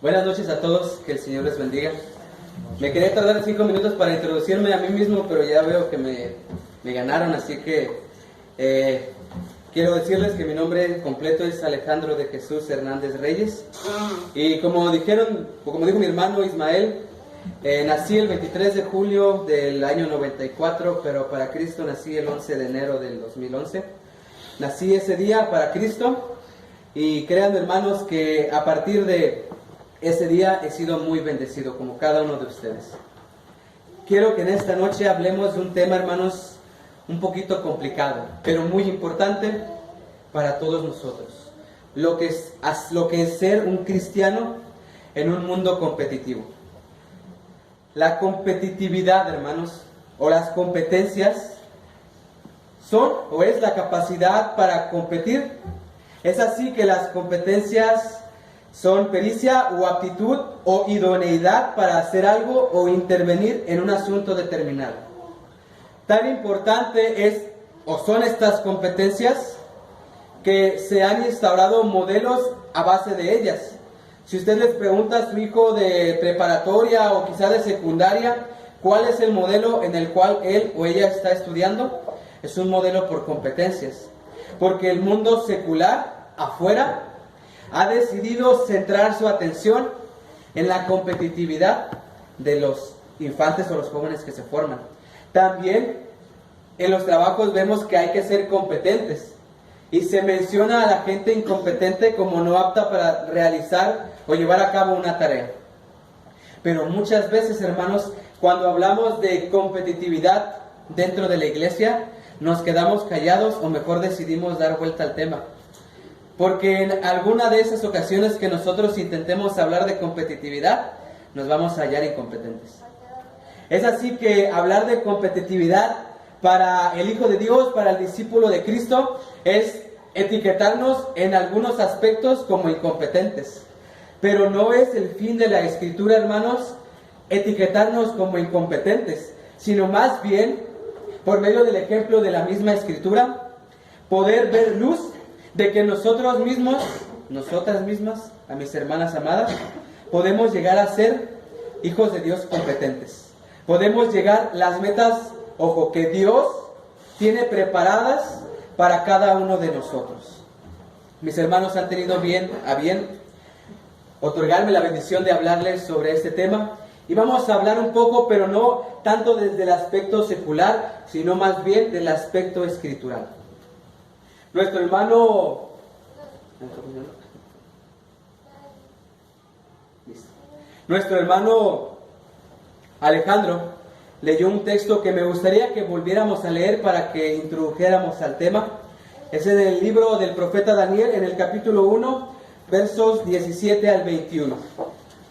Buenas noches a todos, que el Señor les bendiga. Me quería tardar 5 minutos para introducirme a mí mismo, pero ya veo que me ganaron, así que quiero decirles que mi nombre completo es Alejandro de Jesús Hernández Reyes. Y como dijo mi hermano Ismael, nací el 23 de julio del año 94, pero para Cristo nací el 11 de enero del 2011. Nací ese día para Cristo y créanme, hermanos, que a partir de ese día he sido muy bendecido, como cada uno de ustedes. Quiero que en esta noche hablemos de un tema, hermanos, un poquito complicado, pero muy importante para todos nosotros. Lo que es ser un cristiano en un mundo competitivo. La competitividad, hermanos, o las competencias son o es la capacidad para competir. Es así que las competencias son pericia o aptitud o idoneidad para hacer algo o intervenir en un asunto determinado. Tan importante es o son estas competencias que se han instaurado modelos a base de ellas. Si usted les pregunta a su hijo de preparatoria o quizá de secundaria, ¿cuál es el modelo en el cual él o ella está estudiando? Es un modelo por competencias. Porque el mundo secular, afuera, ha decidido centrar su atención en la competitividad de los infantes o los jóvenes que se forman. También en los trabajos vemos que hay que ser competentes. Y se menciona a la gente incompetente como no apta para realizar o llevar a cabo una tarea. Pero muchas veces, hermanos, cuando hablamos de competitividad dentro de la iglesia, nos quedamos callados o mejor decidimos dar vuelta al tema. Porque en alguna de esas ocasiones que nosotros intentemos hablar de competitividad, nos vamos a hallar incompetentes. Es así que hablar de competitividad para el Hijo de Dios, para el discípulo de Cristo, es etiquetarnos en algunos aspectos como incompetentes. Pero no es el fin de la Escritura, hermanos, etiquetarnos como incompetentes, sino más bien, por medio del ejemplo de la misma Escritura, poder ver luz de que nosotros mismos, nosotras mismas, a mis hermanas amadas, podemos llegar a ser hijos de Dios competentes. Podemos llegar a las metas, ojo, que Dios tiene preparadas para cada uno de nosotros. Mis hermanos han tenido a bien otorgarme la bendición de hablarles sobre este tema. Y vamos a hablar un poco, pero no tanto desde el aspecto secular, sino más bien del aspecto escritural. Nuestro hermano Alejandro leyó un texto que me gustaría que volviéramos a leer para que introdujéramos al tema. Es en el libro del profeta Daniel, en el capítulo 1, versos 17 al 21.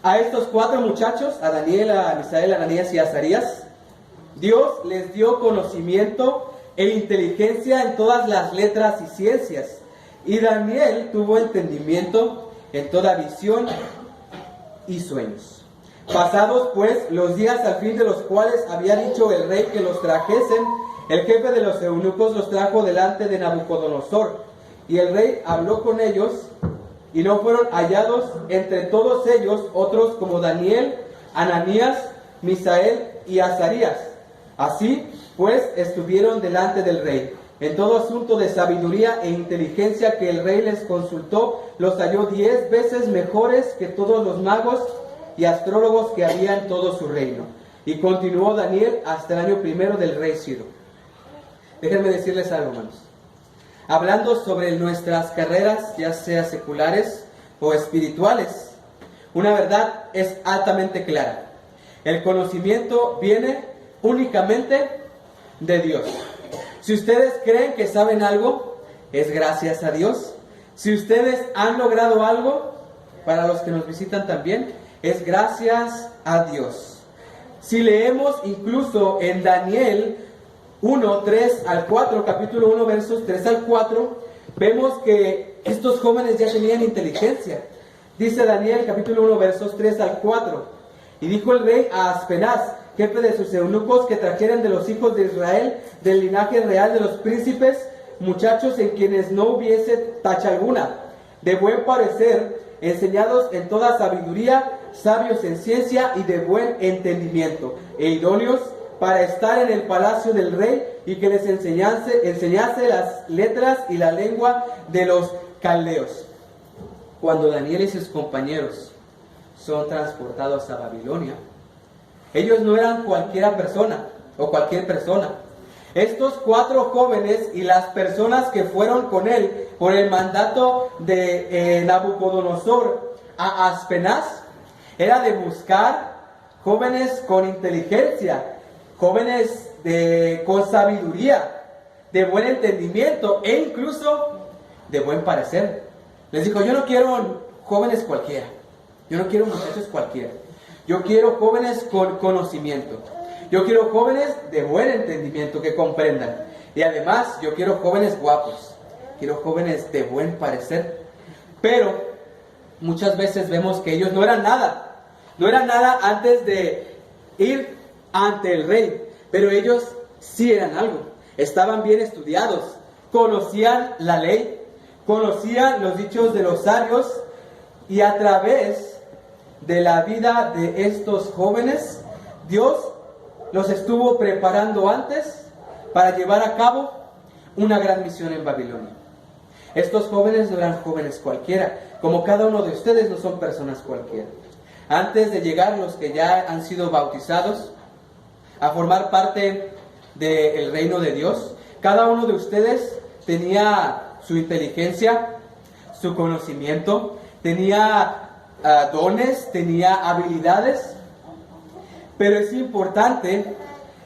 A estos 4 muchachos, a Daniel, a Misael, a Ananías y a Azarías, Dios les dio conocimiento e inteligencia en todas las letras y ciencias. Y Daniel tuvo entendimiento en toda visión y sueños. Pasados pues los días al fin de los cuales había dicho el rey que los trajesen, el jefe de los eunucos los trajo delante de Nabucodonosor. Y el rey habló con ellos, y no fueron hallados entre todos ellos otros como Daniel, Ananías, Misael y Azarías. Así pues estuvieron delante del rey. En todo asunto de sabiduría e inteligencia que el rey les consultó, los halló 10 veces mejores que todos los magos y astrólogos que había en todo su reino. Y continuó Daniel hasta el año 1 del rey Ciro. Déjenme decirles algo, hermanos. Hablando sobre nuestras carreras, ya sea seculares o espirituales, una verdad es altamente clara. El conocimiento viene únicamente de Dios. Si ustedes creen que saben algo, es gracias a Dios. Si ustedes han logrado algo, para los que nos visitan también, es gracias a Dios. Si leemos incluso en Daniel 1, 3 al 4, capítulo 1, versos 3 al 4, vemos que estos jóvenes ya tenían inteligencia. Dice Daniel, capítulo 1, versos 3 al 4. Y dijo el rey a Aspenaz, jefe de sus eunucos, que trajeran de los hijos de Israel, del linaje real de los príncipes, muchachos en quienes no hubiese tacha alguna, de buen parecer, enseñados en toda sabiduría, sabios en ciencia y de buen entendimiento, e idóneos para estar en el palacio del rey, y que les enseñase las letras y la lengua de los caldeos. Cuando Daniel y sus compañeros son transportados a Babilonia, ellos no eran cualquier persona. Estos 4 jóvenes y las personas que fueron con él por el mandato de Nabucodonosor a Aspenaz, era de buscar jóvenes con inteligencia, jóvenes con sabiduría, de buen entendimiento e incluso de buen parecer. Les dijo: yo no quiero jóvenes cualquiera, yo no quiero muchachos cualquiera, yo quiero jóvenes con conocimiento, yo quiero jóvenes de buen entendimiento que comprendan, y además yo quiero jóvenes guapos, quiero jóvenes de buen parecer. Pero muchas veces vemos que ellos no eran nada antes de ir ante el rey, pero ellos sí eran algo. Estaban bien estudiados, conocían la ley, conocían los dichos de los sabios, y a través de la vida de estos jóvenes, Dios los estuvo preparando antes para llevar a cabo una gran misión en Babilonia. Estos jóvenes no eran jóvenes cualquiera, como cada uno de ustedes no son personas cualquiera. Antes de llegar los que ya han sido bautizados a formar parte del reino de Dios, cada uno de ustedes tenía su inteligencia, su conocimiento, tenía dones, tenía habilidades. Pero es importante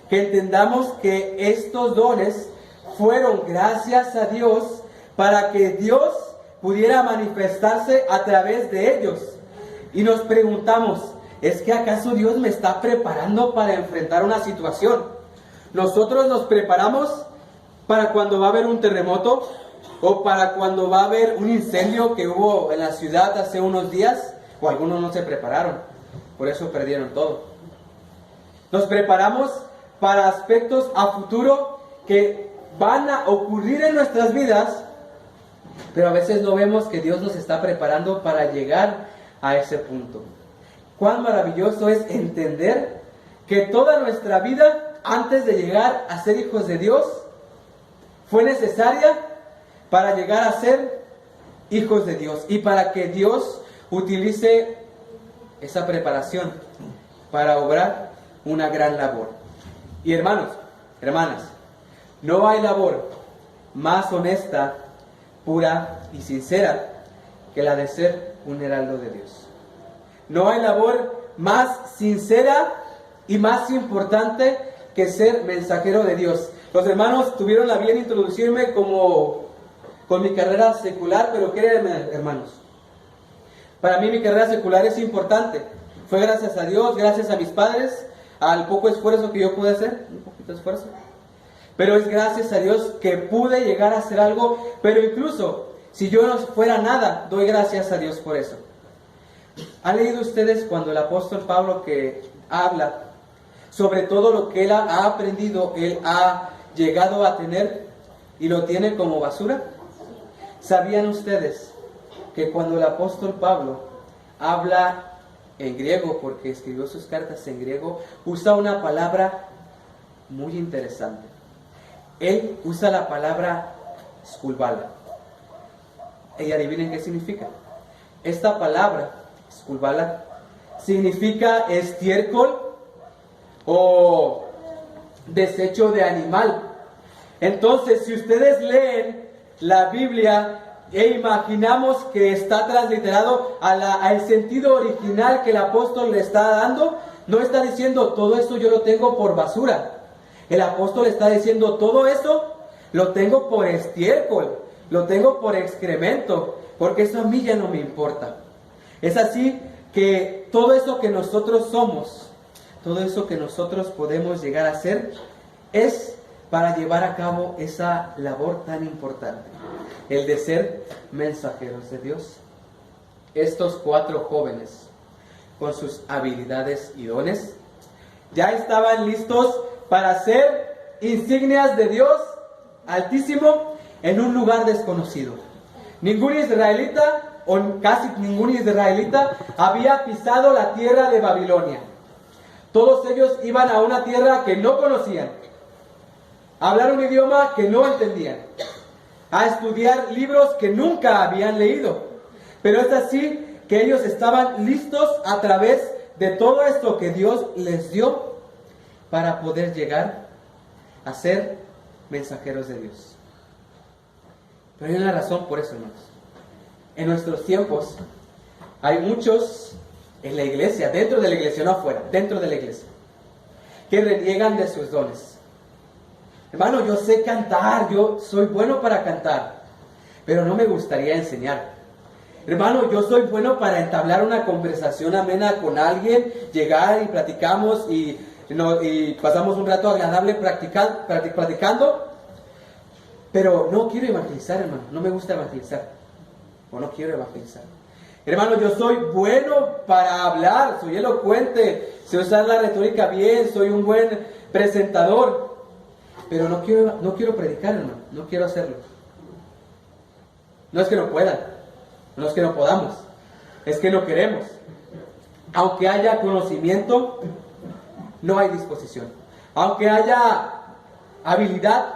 que entendamos que estos dones fueron gracias a Dios para que Dios pudiera manifestarse a través de ellos. Y nos preguntamos, ¿es que acaso Dios me está preparando para enfrentar una situación? Nosotros nos preparamos para cuando va a haber un terremoto o para cuando va a haber un incendio que hubo en la ciudad hace unos días, o algunos no se prepararon, por eso perdieron todo. Nos preparamos para aspectos a futuro que van a ocurrir en nuestras vidas, pero a veces no vemos que Dios nos está preparando para llegar a ese punto. Cuán maravilloso es entender que toda nuestra vida, antes de llegar a ser hijos de Dios, fue necesaria para llegar a ser hijos de Dios, y para que Dios utilice esa preparación para obrar una gran labor. Y hermanos, hermanas, no hay labor más honesta, pura y sincera que la de ser un heraldo de Dios. No hay labor más sincera y más importante que ser mensajero de Dios. Los hermanos tuvieron a bien introducirme con mi carrera secular, pero créanme, hermanos, para mí mi carrera secular es importante. Fue gracias a Dios, gracias a mis padres, al poco esfuerzo que yo pude hacer, un poquito de esfuerzo. Pero es gracias a Dios que pude llegar a hacer algo, pero incluso si yo no fuera nada, doy gracias a Dios por eso. ¿Han leído ustedes cuando el apóstol Pablo que habla sobre todo lo que él ha aprendido, él ha llegado a tener y lo tiene como basura? ¿Sabían ustedes que cuando el apóstol Pablo habla en griego, porque escribió sus cartas en griego, usa una palabra muy interesante? Él usa la palabra skulbala. Y adivinen qué significa. Esta palabra, skulbala, significa estiércol o desecho de animal. Entonces, si ustedes leen la Biblia e imaginamos que está transliterado al sentido original que el apóstol le está dando, no está diciendo todo esto yo lo tengo por basura. El apóstol está diciendo todo eso lo tengo por estiércol, lo tengo por excremento, porque eso a mí ya no me importa. Es así que todo eso que nosotros somos, todo eso que nosotros podemos llegar a ser, es para llevar a cabo esa labor tan importante, el de ser mensajeros de Dios. Estos 4 jóvenes, con sus habilidades y dones, ya estaban listos para ser insignias de Dios Altísimo en un lugar desconocido. Ningún israelita o casi ningún israelita había pisado la tierra de Babilonia. Todos ellos iban a una tierra que no conocían, a hablar un idioma que no entendían, a estudiar libros que nunca habían leído. Pero es así que ellos estaban listos a través de todo esto que Dios les dio para poder llegar a ser mensajeros de Dios. Pero hay una razón por eso, hermanos. En nuestros tiempos hay muchos en la iglesia, dentro de la iglesia, no afuera, dentro de la iglesia, que reniegan de sus dones. Hermano, yo sé cantar, yo soy bueno para cantar, pero no me gustaría enseñar. Hermano, yo soy bueno para entablar una conversación amena con alguien, llegar y platicamos y pasamos un rato agradable platicando, pero no quiero evangelizar, hermano, no me gusta evangelizar, o no quiero evangelizar. Hermano, yo soy bueno para hablar, soy elocuente, sé usar la retórica bien, soy un buen presentador, pero no quiero predicar, hermano, no quiero hacerlo. No es que no puedan, no es que no podamos, es que no queremos. Aunque haya conocimiento, no hay disposición. Aunque haya habilidad,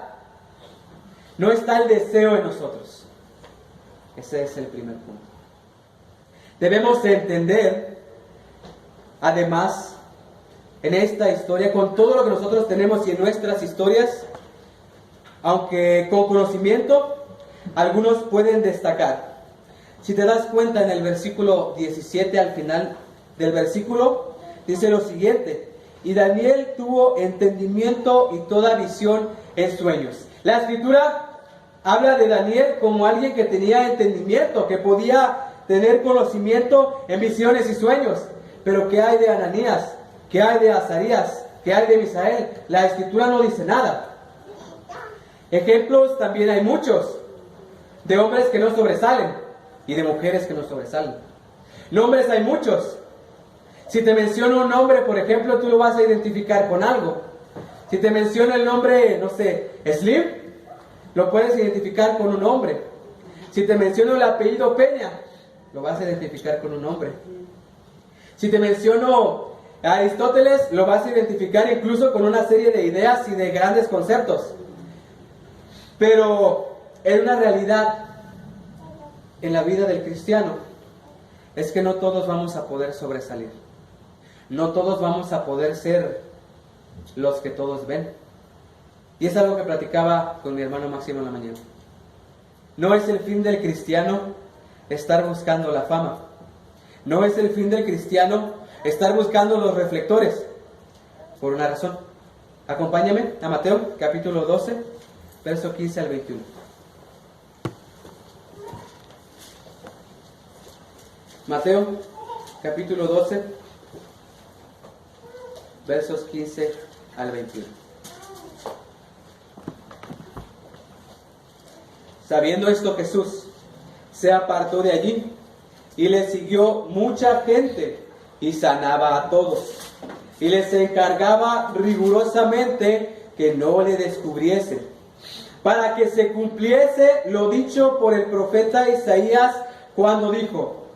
no está el deseo en nosotros. Ese es el primer punto. Debemos entender, además, en esta historia, con todo lo que nosotros tenemos y en nuestras historias, aunque con conocimiento, algunos pueden destacar. Si te das cuenta, en el versículo 17, al final del versículo, dice lo siguiente: y Daniel tuvo entendimiento y toda visión en sueños. La escritura habla de Daniel como alguien que tenía entendimiento, que podía tener conocimiento en visiones y sueños. Pero ¿qué hay de Ananías? ¿Qué hay de Azarías? ¿Qué hay de Misael? La escritura no dice nada. Ejemplos también hay muchos, de hombres que no sobresalen y de mujeres que no sobresalen. Nombres hay muchos. Si te menciono un nombre, por ejemplo, tú lo vas a identificar con algo. Si te menciono el nombre, no sé, Slim, lo puedes identificar con un nombre. Si te menciono el apellido Peña, lo vas a identificar con un nombre. Si te menciono a Aristóteles, lo vas a identificar incluso con una serie de ideas y de grandes conceptos. Pero en una realidad en la vida del cristiano es que no todos vamos a poder sobresalir. No todos vamos a poder ser los que todos ven. Y es algo que platicaba con mi hermano Máximo en la mañana. No es el fin del cristiano estar buscando la fama. No es el fin del cristiano estar buscando los reflectores. Por una razón. Acompáñame a Mateo capítulo 12, verso 15 al 21. Mateo capítulo 12, versos 15 al 21. Sabiendo esto, Jesús se apartó de allí y le siguió mucha gente y sanaba a todos y les encargaba rigurosamente que no le descubriesen, para que se cumpliese lo dicho por el profeta Isaías cuando dijo: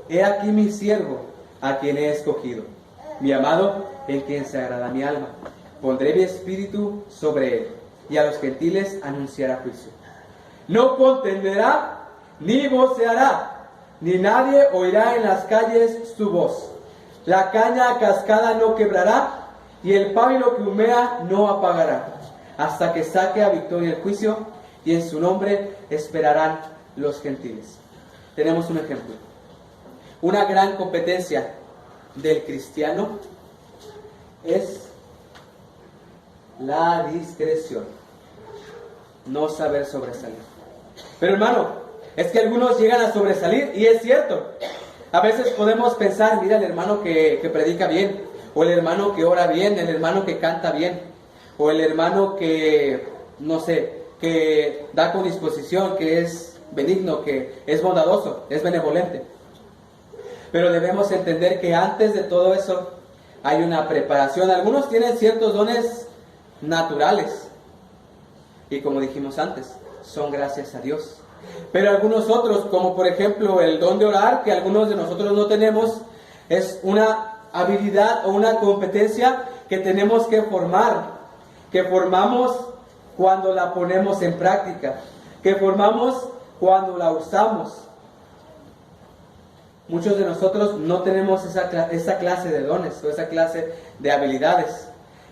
he aquí mi siervo, a quien he escogido, mi amado, en quien se agrada mi alma. Pondré mi espíritu sobre él, y a los gentiles anunciará juicio. No contenderá, ni voceará, ni nadie oirá en las calles su voz. La caña cascada no quebrará, y el pábilo que humea no apagará, hasta que saque a victoria el juicio, y en su nombre esperarán los gentiles. Tenemos un ejemplo. Una gran competencia del cristiano es la discreción, no saber sobresalir. Pero hermano, es que algunos llegan a sobresalir, y es cierto. A veces podemos pensar: mira el hermano que predica bien, o el hermano que ora bien, el hermano que canta bien, o el hermano que, no sé, que da con disposición, que es benigno, que es bondadoso, es benevolente. Pero debemos entender que antes de todo eso hay una preparación. Algunos tienen ciertos dones naturales, y como dijimos antes, son gracias a Dios. Pero algunos otros, como por ejemplo el don de orar, que algunos de nosotros no tenemos, es una habilidad o una competencia que tenemos que formar, que formamos cuando la ponemos en práctica, que formamos cuando la usamos. Muchos de nosotros no tenemos esa clase de dones o esa clase de habilidades,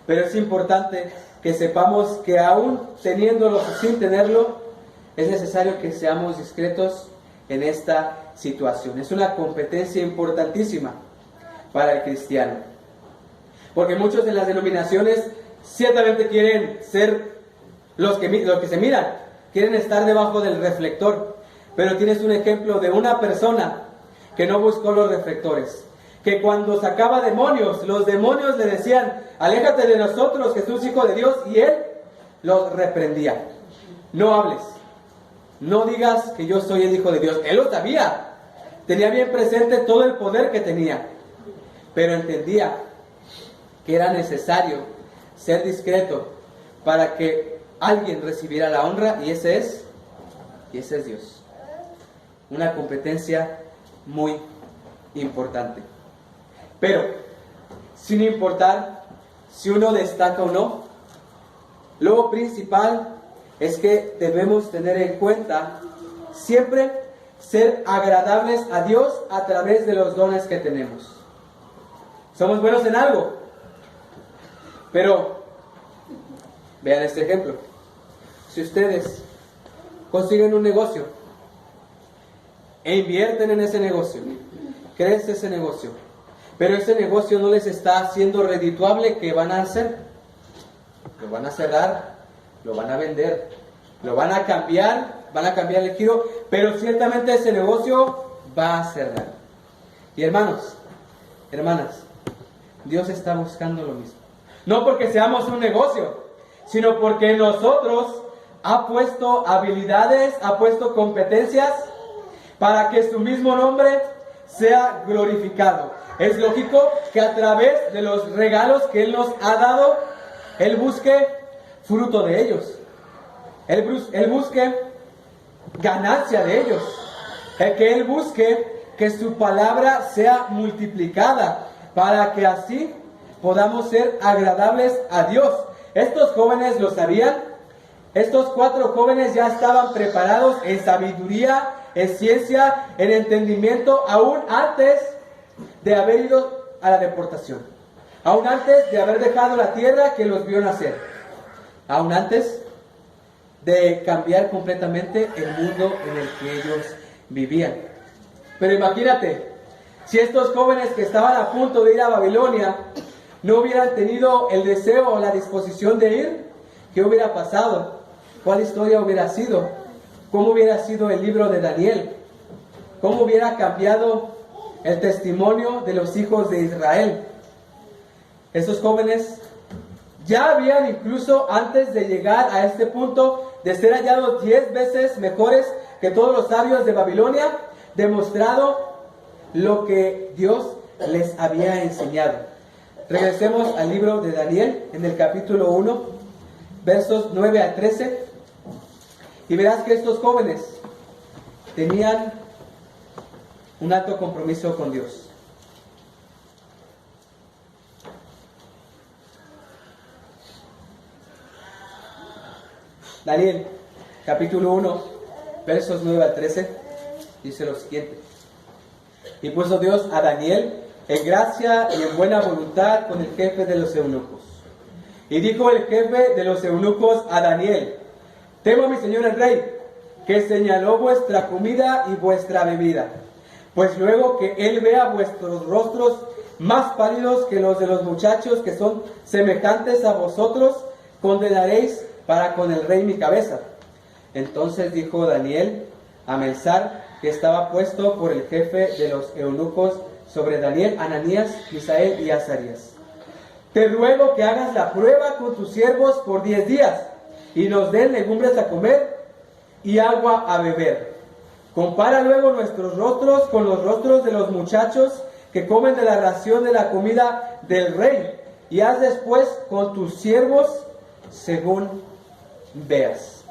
pero es importante que sepamos que aún teniéndolo o sin tenerlo, es necesario que seamos discretos en esta situación. Es una competencia importantísima para el cristiano, porque muchos de las denominaciones ciertamente quieren ser los que se miran, quieren estar debajo del reflector, pero tienes un ejemplo de una persona que no buscó los reflectores, que cuando sacaba demonios, los demonios le decían: aléjate de nosotros, Jesús, Hijo de Dios, y él los reprendía. No hables, no digas que yo soy el Hijo de Dios. Él lo sabía, tenía bien presente todo el poder que tenía, pero entendía que era necesario ser discreto para que alguien recibiera la honra, y ese es Dios. Una competencia muy importante. Pero, sin importar si uno destaca o no, lo principal es que debemos tener en cuenta siempre ser agradables a Dios a través de los dones que tenemos. Somos buenos en algo, pero vean este ejemplo. Si ustedes consiguen un negocio e invierten en ese negocio, crece ese negocio, pero ese negocio no les está haciendo redituable, ¿qué van a hacer? Lo van a cerrar, lo van a vender, lo van a cambiar el giro, pero ciertamente ese negocio va a cerrar. Y hermanos, hermanas, Dios está buscando lo mismo. No porque seamos un negocio, sino porque en nosotros ha puesto habilidades, ha puesto competencias para que su mismo nombre sea glorificado. Es lógico que a través de los regalos que Él nos ha dado, Él busque fruto de ellos. Él busque ganancia de ellos. Que Él busque que su palabra sea multiplicada, para que así podamos ser agradables a Dios. Estos jóvenes lo sabían. Estos 4 jóvenes ya estaban preparados en sabiduría, en ciencia, en entendimiento, aún antes de haber ido a la deportación, aún antes de haber dejado la tierra que los vio nacer, aún antes de cambiar completamente el mundo en el que ellos vivían. Pero imagínate, si estos jóvenes que estaban a punto de ir a Babilonia no hubieran tenido el deseo o la disposición de ir, ¿qué hubiera pasado? ¿Cuál historia hubiera sido? ¿Cómo hubiera sido el libro de Daniel? ¿Cómo hubiera cambiado el testimonio de los hijos de Israel? Estos jóvenes ya habían, incluso antes de llegar a este punto de ser hallados 10 veces mejores que todos los sabios de Babilonia, demostrado lo que Dios les había enseñado. Regresemos al libro de Daniel, en el capítulo 1, versos 9 a 13, y verás que estos jóvenes tenían un alto compromiso con Dios. Daniel, capítulo 1, versos 9 al 13, dice lo siguiente: y puso Dios a Daniel en gracia y en buena voluntad con el jefe de los eunucos. Y dijo el jefe de los eunucos a Daniel: temo, mi señor el rey, que señaló vuestra comida y vuestra bebida, pues luego que él vea vuestros rostros más pálidos que los de los muchachos que son semejantes a vosotros, condenaréis para con el rey mi cabeza. Entonces dijo Daniel a Melsar, que estaba puesto por el jefe de los eunucos sobre Daniel, Ananías, Misael y Azarías: te ruego que hagas la prueba con tus siervos por 10 días, y nos den legumbres a comer y agua a beber. Compara luego nuestros rostros con los rostros de los muchachos que comen de la ración de la comida del rey, y haz después con tus siervos según veas.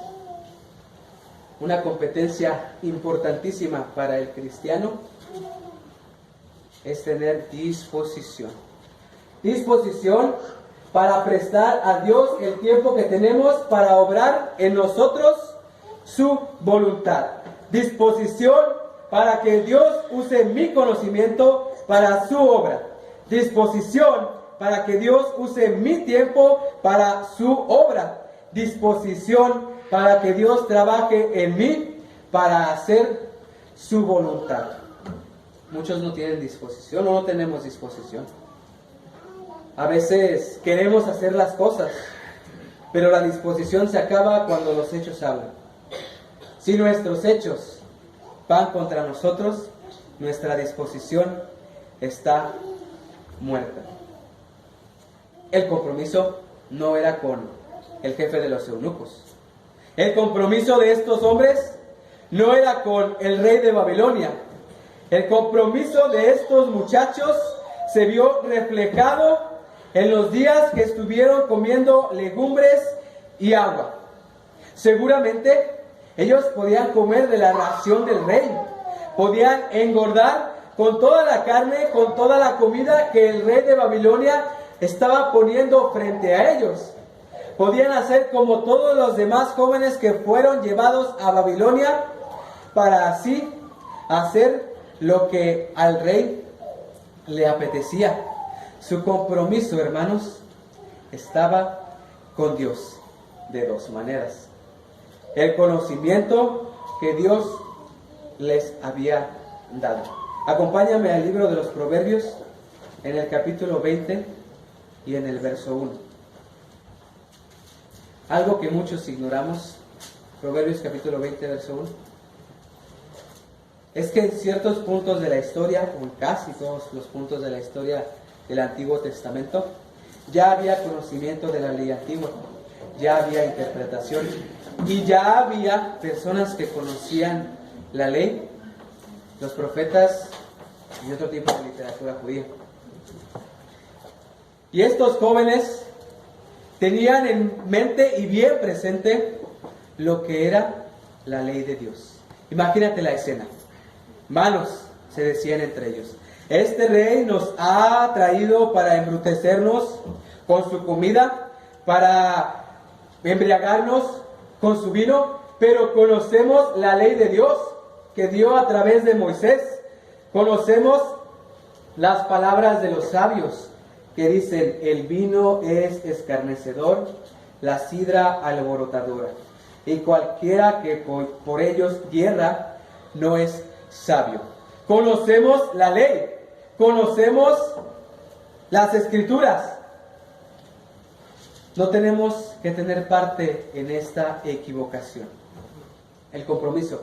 una competencia importantísima para el cristiano es tener disposición. Disposición para prestar a Dios el tiempo que tenemos para obrar en nosotros su voluntad. Disposición para que Dios use mi conocimiento para su obra. Disposición para que Dios use mi tiempo para su obra. Disposición para que Dios trabaje en mí para hacer su voluntad. Muchos no tienen disposición o no tenemos disposición. A veces queremos hacer las cosas, pero la disposición se acaba cuando los hechos hablan. Si nuestros hechos van contra nosotros, nuestra disposición está muerta. El compromiso no era con el jefe de los eunucos. El compromiso de estos hombres no era con el rey de Babilonia. El compromiso de estos muchachos se vio reflejado en los días que estuvieron comiendo legumbres y agua. Seguramente ellos podían comer de la ración del rey, podían engordar con toda la carne, con toda la comida que el rey de Babilonia estaba poniendo frente a ellos. Podían hacer como todos los demás jóvenes que fueron llevados a Babilonia para así hacer lo que al rey le apetecía. Su compromiso, hermanos, estaba con Dios de dos maneras. El conocimiento que Dios les había dado. Acompáñame al libro de los Proverbios en el capítulo 20 y en el verso 1. Algo que muchos ignoramos, Proverbios capítulo 20, verso 1, es que en ciertos puntos de la historia, o en casi todos los puntos de la historia del Antiguo Testamento, ya había conocimiento de la ley antigua, ya había interpretación y ya había personas que conocían la ley, los profetas y otro tipo de literatura judía. Y estos jóvenes tenían en mente y bien presente lo que era la ley de Dios. Imagínate la escena. Manos, se decían entre ellos, este rey nos ha traído para embrutecernos con su comida, para embriagarnos con su vino, pero conocemos la ley de Dios que dio a través de Moisés. Conocemos las palabras de los sabios que dicen, el vino es escarnecedor, la sidra alborotadora, y cualquiera que por ellos hierra no es sabio. Conocemos la ley, conocemos las escrituras. No tenemos que tener parte en esta equivocación. El compromiso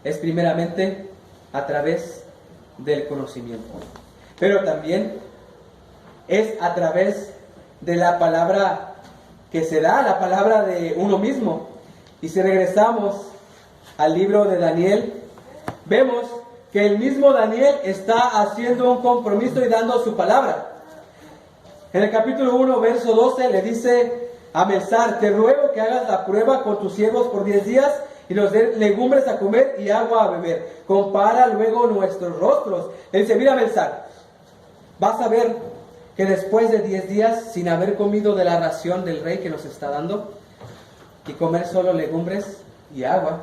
es primeramente a través del conocimiento, pero también es a través de la palabra que se da, la palabra de uno mismo. Y si regresamos al libro de Daniel, vemos que el mismo Daniel está haciendo un compromiso y dando su palabra. En el capítulo 1, verso 12, le dice a Mesar, te ruego que hagas la prueba con tus siervos por 10 días y nos den legumbres a comer y agua a beber. Compara luego nuestros rostros. Él dice, mira Mesar, vas a ver que después de 10 días, sin haber comido de la ración del rey que nos está dando, y comer solo legumbres y agua,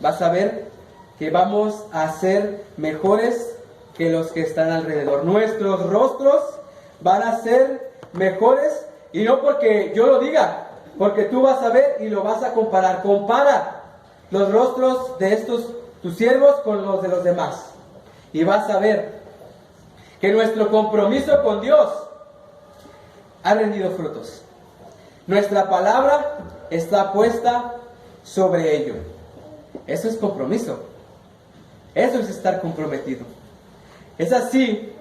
vas a ver que vamos a ser mejores que los que están alrededor. Nuestros rostros van a ser mejores, y no porque yo lo diga, porque tú vas a ver y lo vas a comparar. Compara los rostros de estos tus siervos con los de los demás, y vas a ver que nuestro compromiso con Dios ha rendido frutos. Nuestra palabra está puesta sobre ello. Eso es compromiso. Eso es estar comprometido. Es así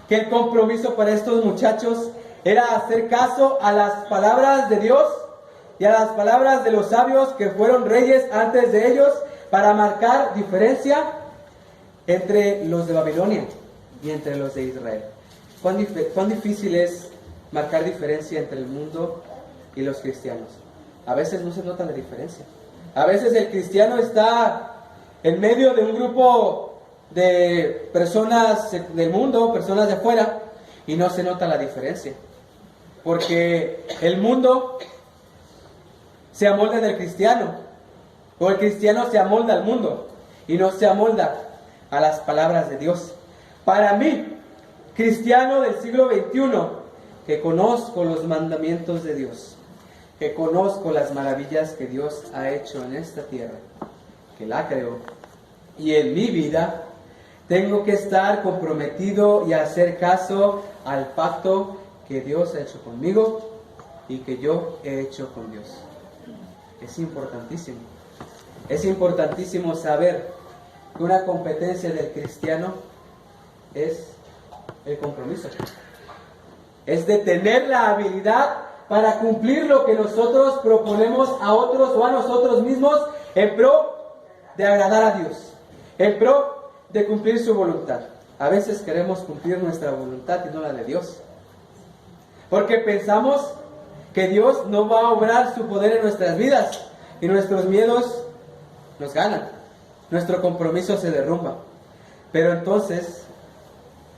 que el compromiso para estos muchachos era hacer caso a las palabras de Dios y a las palabras de los sabios que fueron reyes antes de ellos, para marcar diferencia entre los de Babilonia y entre los de Israel. ¿Cuán difícil es marcar diferencia entre el mundo y los cristianos? A veces no se nota la diferencia. A veces el cristiano está en medio de un grupo de personas del mundo, personas de afuera, y no se nota la diferencia. Porque el mundo se amolda del cristiano, o el cristiano se amolda al mundo, y no se amolda a las palabras de Dios. Para mí, cristiano del siglo XXI, que conozco los mandamientos de Dios, que conozco las maravillas que Dios ha hecho en esta tierra, que la creó, y en mi vida, tengo que estar comprometido y hacer caso al pacto que Dios ha hecho conmigo y que yo he hecho con Dios. Es importantísimo. Es importantísimo saber que una competencia del cristiano es el compromiso. Es de tener la habilidad para cumplir lo que nosotros proponemos a otros o a nosotros mismos en pro de agradar a Dios, en pro de cumplir su voluntad. A veces queremos cumplir nuestra voluntad y no la de Dios, porque pensamos que Dios no va a obrar su poder en nuestras vidas y nuestros miedos nos ganan, nuestro compromiso se derrumba. Pero entonces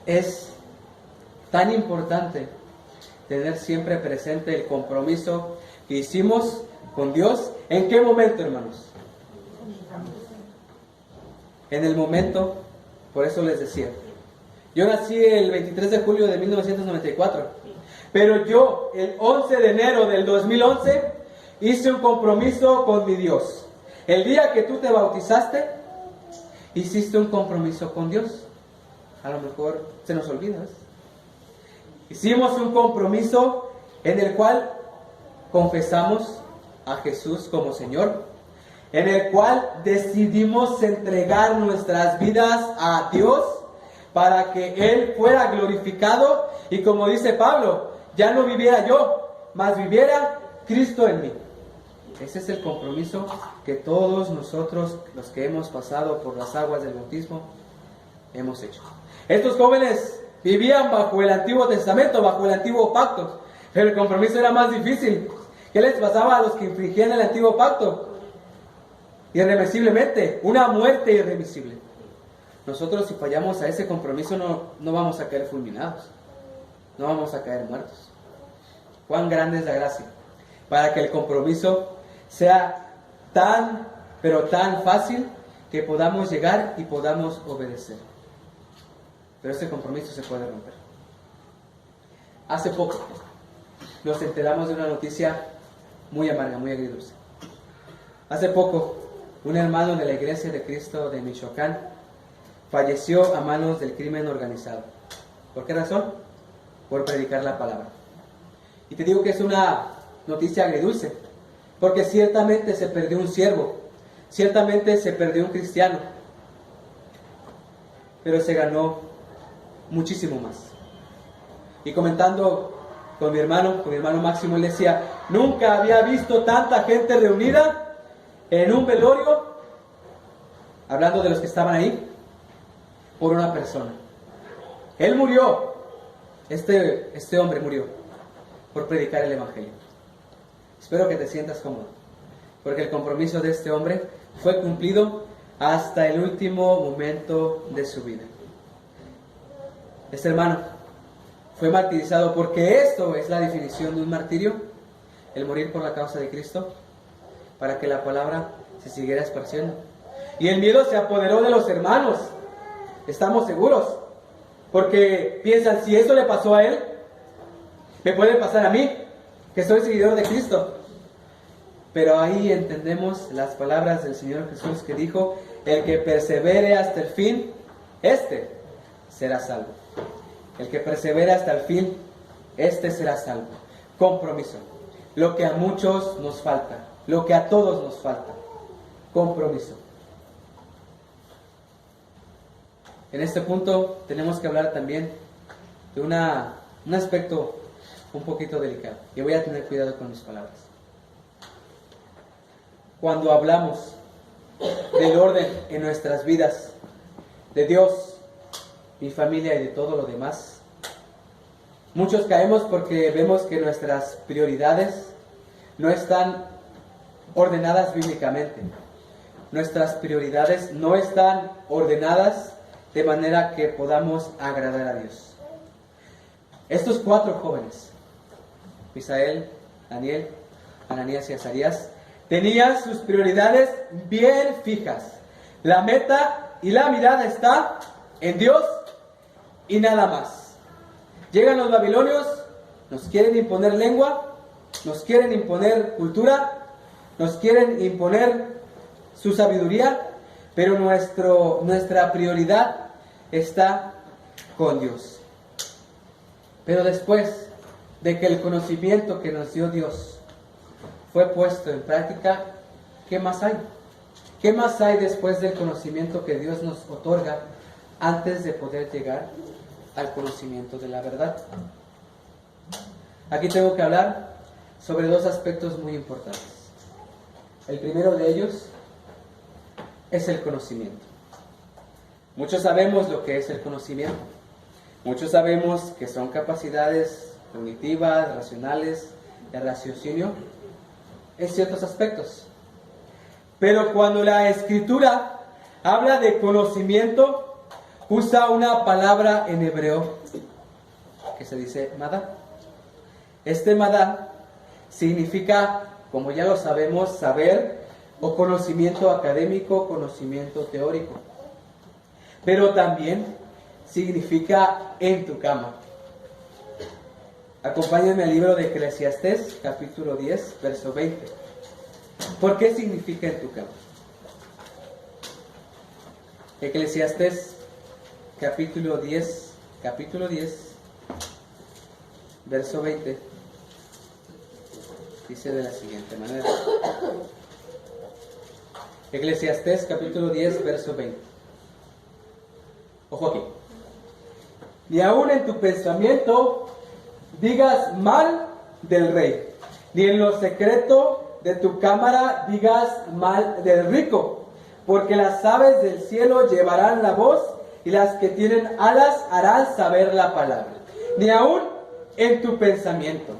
es tan importante tener siempre presente el compromiso que hicimos con Dios. ¿En qué momento, hermanos? En el momento, por eso les decía, yo nací el 23 de julio de 1994, pero yo el 11 de enero del 2011 hice un compromiso con mi Dios. El día que tú te bautizaste, hiciste un compromiso con Dios. A lo mejor se nos olvida, ¿ves? Hicimos un compromiso en el cual confesamos a Jesús como Señor, en el cual decidimos entregar nuestras vidas a Dios para que Él fuera glorificado y, como dice Pablo, ya no viviera yo, mas viviera Cristo en mí. Ese es el compromiso que todos nosotros, los que hemos pasado por las aguas del bautismo, hemos hecho. Estos jóvenes vivían bajo el Antiguo Testamento, bajo el Antiguo Pacto, pero el compromiso era más difícil. ¿Qué les pasaba a los que infringían el Antiguo Pacto? Irremisiblemente, una muerte irremisible. Nosotros, si fallamos a ese compromiso, no vamos a caer fulminados, no vamos a caer muertos. Cuán grande es la gracia para que el compromiso sea tan, pero tan fácil que podamos llegar y podamos obedecer. Pero ese compromiso se puede romper. Hace poco nos enteramos de una noticia muy amarga, muy agridulce. Hace poco, un hermano de la Iglesia de Cristo de Michoacán falleció a manos del crimen organizado. ¿Por qué razón? Por predicar la palabra. Y te digo que es una noticia agridulce, porque ciertamente se perdió un siervo, ciertamente se perdió un cristiano, pero se ganó muchísimo más. Y comentando con mi hermano Máximo, él decía, nunca había visto tanta gente reunida en un velorio, hablando de los que estaban ahí, por una persona. Él murió, este hombre murió por predicar el Evangelio. Espero que te sientas cómodo, porque el compromiso de este hombre fue cumplido hasta el último momento de su vida. Este hermano fue martirizado, porque esto es la definición de un martirio, el morir por la causa de Cristo, para que la palabra se siguiera esparciendo. Y el miedo se apoderó de los hermanos, estamos seguros, porque piensan, si eso le pasó a él, me puede pasar a mí, que soy seguidor de Cristo. Pero ahí entendemos las palabras del Señor Jesús, que dijo, el que persevere hasta el fin, este será salvo. El que persevere hasta el fin, este será salvo. Compromiso. Lo que a muchos nos falta, lo que a todos nos falta. Compromiso. En este punto tenemos que hablar también de un aspecto un poquito delicado. Y voy a tener cuidado con mis palabras. Cuando hablamos del orden en nuestras vidas, de Dios, mi familia y de todo lo demás, muchos caemos porque vemos que nuestras prioridades no están ordenadas bíblicamente. Nuestras prioridades no están ordenadas de manera que podamos agradar a Dios. Estos 4 jóvenes, Misael, Daniel, Ananías y Azarías, tenían sus prioridades bien fijas. La meta y la mirada está en Dios y nada más. Llegan los babilonios, nos quieren imponer lengua, nos quieren imponer cultura, nos quieren imponer su sabiduría, pero nuestra prioridad está con Dios. Pero después de que el conocimiento que nos dio Dios fue puesto en práctica, ¿qué más hay? ¿Qué más hay después del conocimiento que Dios nos otorga antes de poder llegar al conocimiento de la verdad? Aquí tengo que hablar sobre 2 aspectos muy importantes. El primero de ellos es el conocimiento. Muchos sabemos lo que es el conocimiento. Muchos sabemos que son capacidades cognitivas, racionales, de raciocinio, en ciertos aspectos. Pero cuando la Escritura habla de conocimiento, usa una palabra en hebreo que se dice madá. Este madá significa, como ya lo sabemos, saber o conocimiento académico, conocimiento teórico. Pero también significa en tu cama. Acompáñenme al libro de Eclesiastés, capítulo 10, verso 20. ¿Por qué significa en tu cama? Eclesiastés, capítulo 10, verso 20, dice de la siguiente manera. Eclesiastés, capítulo 10, verso 20. Ojo aquí. Ni aún en tu pensamiento digas mal del rey, ni en lo secreto de tu cámara digas mal del rico, porque las aves del cielo llevarán la voz y las que tienen alas harán saber la palabra. Ni aún en tu pensamiento.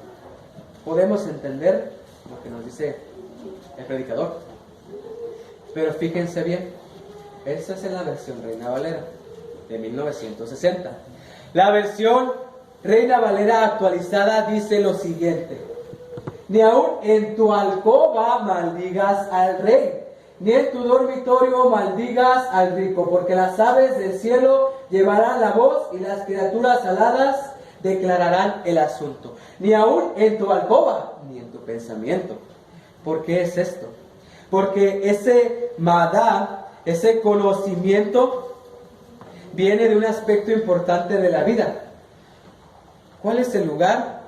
Podemos entender lo que nos dice el predicador, pero fíjense bien, esta es en la versión Reina Valera de 1960. La versión Reina Valera actualizada dice lo siguiente: ni aún en tu alcoba maldigas al rey, ni en tu dormitorio maldigas al rico, porque las aves del cielo llevarán la voz y las criaturas aladas declararán el asunto. Ni aún en tu alcoba, ni en tu pensamiento. ¿Por qué es esto? Porque ese madá, ese conocimiento, viene de un aspecto importante de la vida. ¿Cuál es el lugar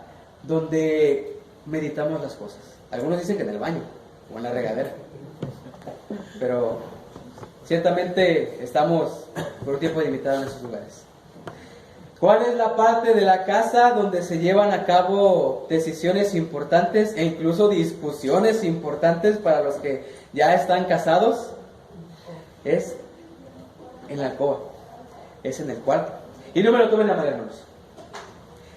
donde meditamos las cosas? Algunos dicen que en el baño o en la regadera, pero ciertamente estamos por un tiempo limitado en esos lugares. ¿Cuál es la parte de la casa donde se llevan a cabo decisiones importantes e incluso discusiones importantes para los que ya están casados? Es en la alcoba, es en el cuarto. Y no me lo tomen a mal, hermanos.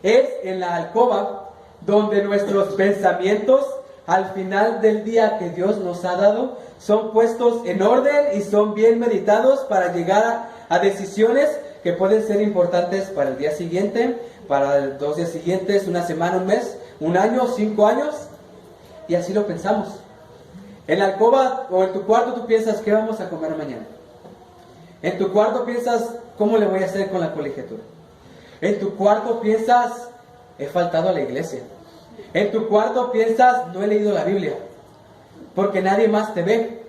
Es en la alcoba donde nuestros pensamientos, al final del día que Dios nos ha dado, son puestos en orden y son bien meditados para llegar a decisiones que pueden ser importantes para el día siguiente, para 2 días siguientes, una semana, un mes, un año, 5 años, y así lo pensamos. En la alcoba o en tu cuarto tú piensas, ¿qué vamos a comer mañana? En tu cuarto piensas, ¿cómo le voy a hacer con la colegiatura? En tu cuarto piensas, he faltado a la iglesia. En tu cuarto piensas, no he leído la Biblia, porque nadie más te ve.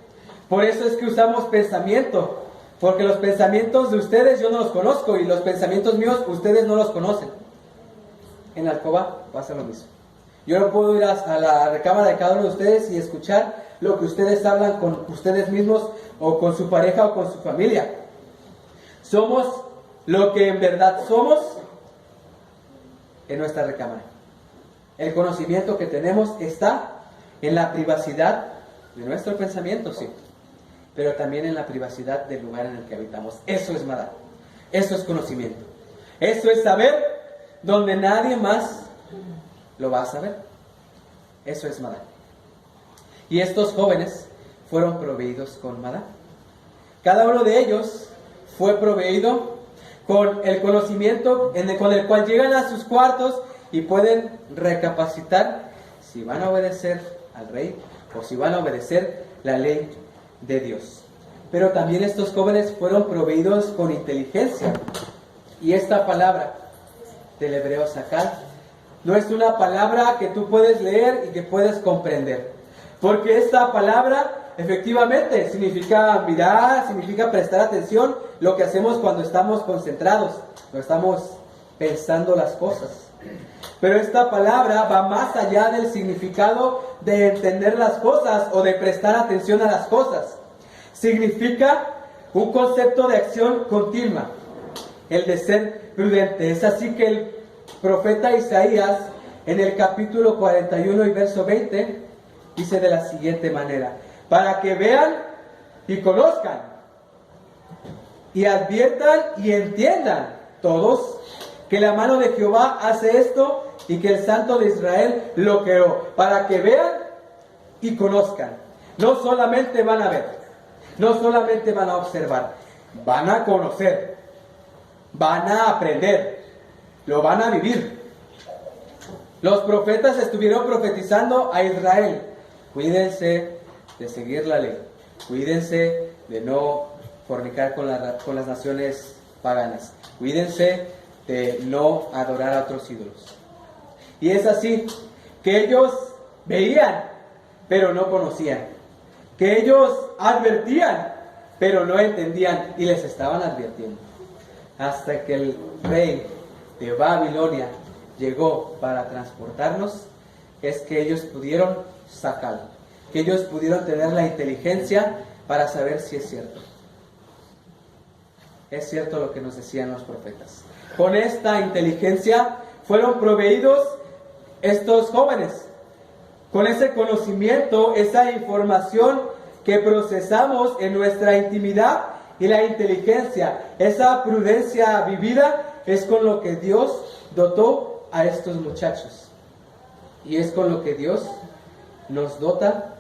Por eso es que usamos pensamiento, porque los pensamientos de ustedes yo no los conozco y los pensamientos míos ustedes no los conocen. En la alcoba pasa lo mismo. Yo no puedo ir a la recámara de cada uno de ustedes y escuchar lo que ustedes hablan con ustedes mismos o con su pareja o con su familia. Somos lo que en verdad somos en nuestra recámara. El conocimiento que tenemos está en la privacidad de nuestro pensamiento, sí, pero también en la privacidad del lugar en el que habitamos. Eso es madá, eso es conocimiento, eso es saber donde nadie más lo va a saber. Eso es madá. Y estos jóvenes fueron proveídos con maná. Cada uno de ellos fue proveído con el conocimiento con el cual llegan a sus cuartos y pueden recapacitar si van a obedecer al rey o si van a obedecer la ley de Dios. Pero también estos jóvenes fueron proveídos con inteligencia. Y esta palabra del hebreo sakal no es una palabra que tú puedes leer y que puedes comprender. Porque esta palabra efectivamente significa mirar, significa prestar atención, lo que hacemos cuando estamos concentrados, cuando estamos pensando las cosas. Pero esta palabra va más allá del significado de entender las cosas o de prestar atención a las cosas. Significa un concepto de acción continua, el de ser prudente. Es así que el profeta Isaías, en el capítulo 41 y verso 20, dice de la siguiente manera: para que vean y conozcan, y adviertan y entiendan todos, que la mano de Jehová hace esto, y que el Santo de Israel lo creó. Para que vean y conozcan. No solamente van a ver, no solamente van a observar, van a conocer, van a aprender, lo van a vivir. Los profetas estuvieron profetizando a Israel: cuídense de seguir la ley, cuídense de no fornicar con las naciones paganas, cuídense de no adorar a otros ídolos. Y es así que ellos veían, pero no conocían, que ellos advertían, pero no entendían, y les estaban advirtiendo, hasta que el rey de Babilonia llegó para transportarnos. Es que ellos pudieron sacarlo, que ellos pudieron tener la inteligencia para saber si es cierto. Es cierto lo que nos decían los profetas. Con esta inteligencia fueron proveídos estos jóvenes, con ese conocimiento, esa información que procesamos en nuestra intimidad, y la inteligencia, esa prudencia vivida, es con lo que Dios dotó a estos muchachos. Y es con lo que Dios nos dota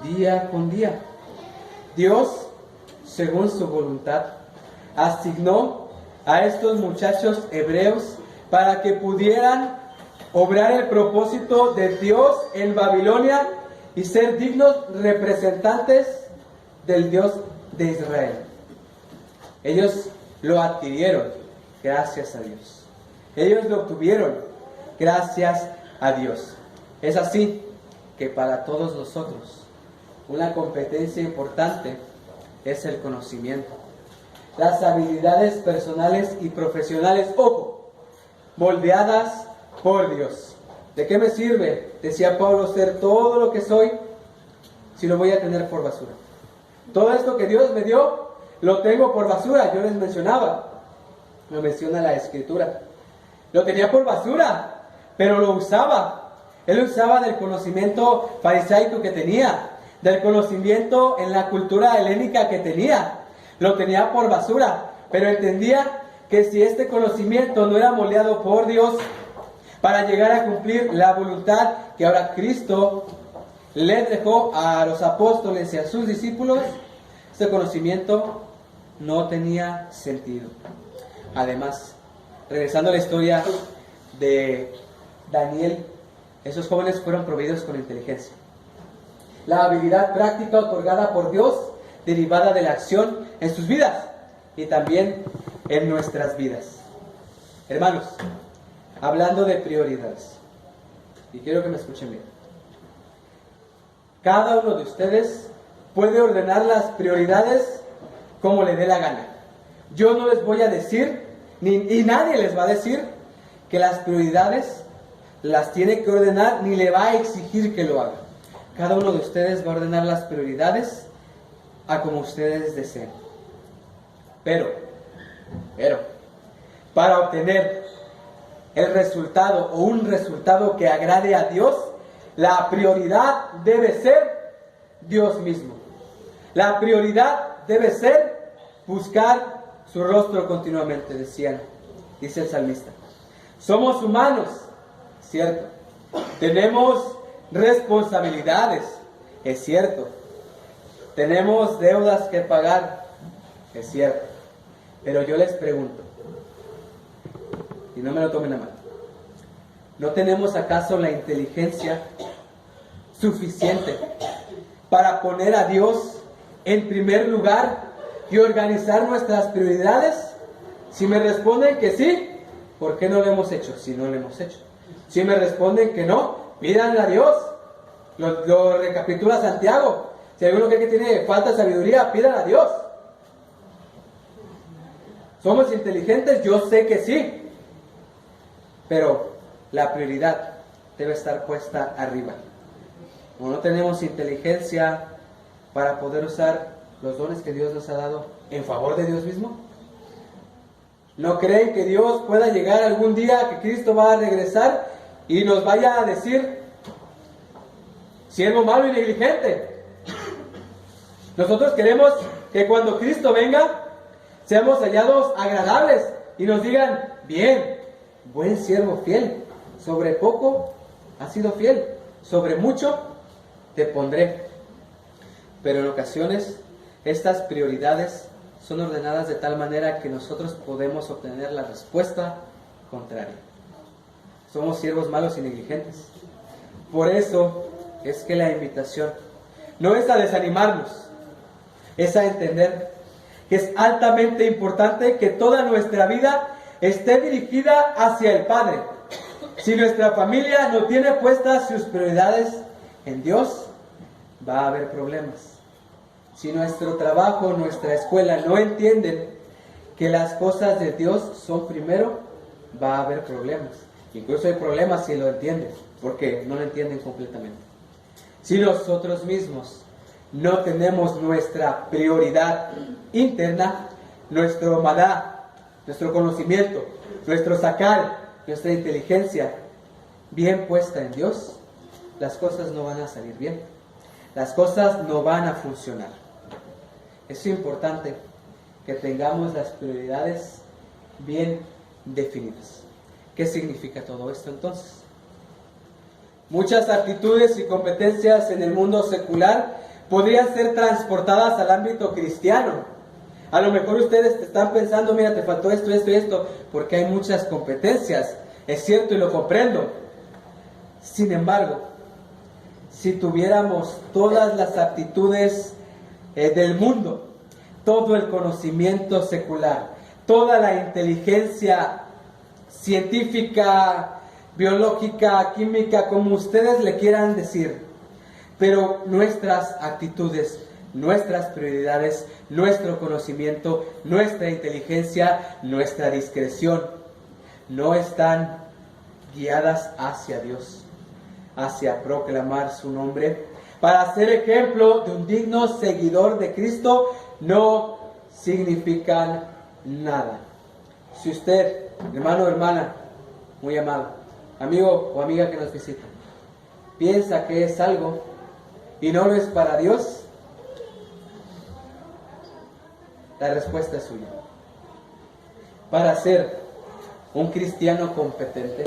día con día. Dios, según su voluntad, asignó a estos muchachos hebreos para que pudieran obrar el propósito de Dios en Babilonia y ser dignos representantes del Dios de Israel. Ellos lo adquirieron gracias a Dios. Ellos lo obtuvieron gracias a Dios. Es así que para todos nosotros una competencia importante es el conocimiento. Las habilidades personales y profesionales, ojo, moldeadas por Dios. ¿De qué me sirve, decía Pablo, ser todo lo que soy si lo voy a tener por basura? Todo esto que Dios me dio, lo tengo por basura. Yo les mencionaba, lo menciona la Escritura. Lo tenía por basura, pero lo usaba. Él usaba del conocimiento farisaico que tenía, del conocimiento en la cultura helénica que tenía. Lo tenía por basura, pero entendía que si este conocimiento no era moldeado por Dios para llegar a cumplir la voluntad que ahora Cristo les dejó a los apóstoles y a sus discípulos, este conocimiento no tenía sentido. Además, regresando a la historia de Daniel, esos jóvenes fueron proveídos con inteligencia. La habilidad práctica otorgada por Dios, derivada de la acción en sus vidas y también en nuestras vidas. Hermanos, hablando de prioridades, y quiero que me escuchen bien, cada uno de ustedes puede ordenar las prioridades como le dé la gana. Yo no les voy a decir, y nadie les va a decir, que las prioridades las tiene que ordenar, ni le va a exigir que lo haga. Cada uno de ustedes va a ordenar las prioridades a como ustedes deseen. Pero, para obtener el resultado o un resultado que agrade a Dios, la prioridad debe ser Dios mismo. La prioridad debe ser buscar su rostro continuamente, dice el salmista. Somos humanos, cierto. Tenemos responsabilidades, Es cierto. Tenemos deudas que pagar. Es cierto. Pero yo les pregunto, y no me lo tomen a mal, ¿no tenemos acaso la inteligencia suficiente para poner a Dios en primer lugar y organizar nuestras prioridades? Si me responden que sí, ¿por qué no lo hemos hecho? Si no lo hemos hecho. Si me responden que no, pídanle a Dios. Lo recapitula Santiago. Si alguno cree que tiene falta de sabiduría, pídanle a Dios. ¿Somos inteligentes? Yo sé que sí. Pero la prioridad debe estar puesta arriba. Como no tenemos inteligencia para poder usar los dones que Dios nos ha dado en favor de Dios mismo, ¿no creen que Dios pueda llegar algún día, que Cristo va a regresar y nos vaya a decir, siervo malo y negligente? Nosotros queremos que cuando Cristo venga, seamos hallados agradables y nos digan, bien, buen siervo fiel, sobre poco has sido fiel, sobre mucho te pondré. Pero en ocasiones estas prioridades son ordenadas de tal manera que nosotros podemos obtener la respuesta contraria. Somos siervos malos y negligentes. Por eso es que la invitación no es a desanimarnos, es a entender que es altamente importante que toda nuestra vida esté dirigida hacia el Padre. Si nuestra familia no tiene puestas sus prioridades en Dios, va a haber problemas. Si nuestro trabajo, nuestra escuela no entienden que las cosas de Dios son primero, va a haber problemas. Incluso hay problemas si lo entienden, porque no lo entienden completamente. Si nosotros mismos no tenemos nuestra prioridad interna, nuestro maná, nuestro conocimiento, nuestro sacar, nuestra inteligencia bien puesta en Dios, las cosas no van a salir bien. Las cosas no van a funcionar. Es importante que tengamos las prioridades bien definidas. ¿Qué significa todo esto entonces? Muchas actitudes y competencias en el mundo secular podrían ser transportadas al ámbito cristiano. A lo mejor ustedes están pensando, mira, te faltó esto, esto y esto, porque hay muchas competencias. Es cierto y lo comprendo. Sin embargo, si tuviéramos todas las aptitudes del mundo, todo el conocimiento secular, toda la inteligencia científica, biológica, química, como ustedes le quieran decir, pero nuestras actitudes, nuestras prioridades, nuestro conocimiento, nuestra inteligencia, nuestra discreción, no están guiadas hacia Dios, hacia proclamar su nombre, para ser ejemplo de un digno seguidor de Cristo, no significan nada. Si usted, hermano o hermana, muy amado, amigo o amiga que nos visita, piensa que es algo y no lo es para Dios, la respuesta es suya. Para ser un cristiano competente,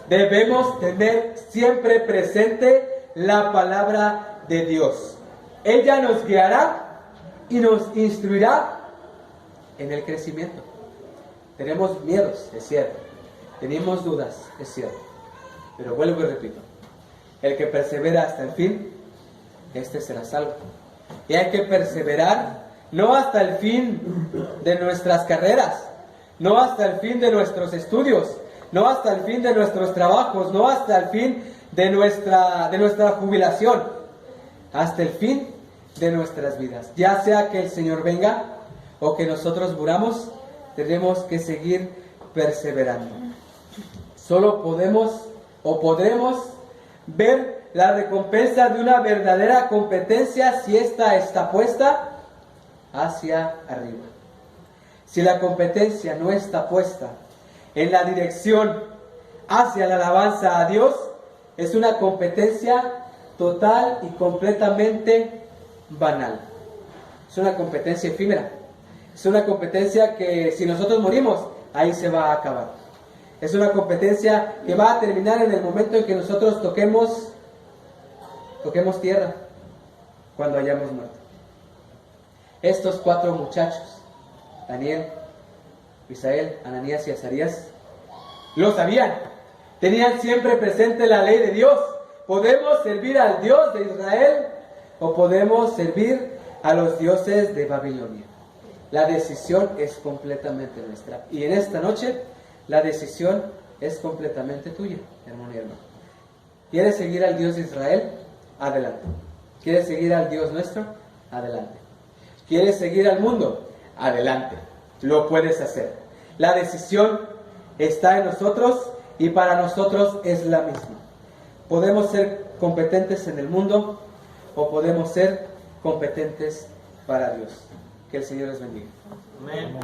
debemos tener siempre presente la palabra de Dios. Ella nos guiará y nos instruirá en el crecimiento. Tenemos miedos, es cierto. Tenemos dudas, es cierto. Pero vuelvo y repito, el que persevera hasta el fin, este será salvo. Y hay que perseverar no hasta el fin de nuestras carreras, no hasta el fin de nuestros estudios, no hasta el fin de nuestros trabajos, no hasta el fin de nuestra jubilación, hasta el fin de nuestras vidas. Ya sea que el Señor venga o que nosotros muramos, tenemos que seguir perseverando. Solo podemos o podremos ver la recompensa de una verdadera competencia si ésta está puesta hacia arriba. Si la competencia no está puesta en la dirección hacia la alabanza a Dios, es una competencia total y completamente banal. Es una competencia efímera. Es una competencia que si nosotros morimos, ahí se va a acabar. Es una competencia que va a terminar en el momento en que nosotros toquemos toquemos tierra cuando hayamos muerto. Estos 4 muchachos, Daniel, Misael, Ananías y Azarías, lo sabían. Tenían siempre presente la ley de Dios. ¿Podemos servir al Dios de Israel o podemos servir a los dioses de Babilonia? La decisión es completamente nuestra. Y en esta noche, la decisión es completamente tuya, hermano y hermano. ¿Quieres seguir al Dios de Israel? Adelante. ¿Quieres seguir al Dios nuestro? Adelante. ¿Quieres seguir al mundo? Adelante. Lo puedes hacer. La decisión está en nosotros y para nosotros es la misma. Podemos ser competentes en el mundo o podemos ser competentes para Dios. Que el Señor les bendiga. Amén.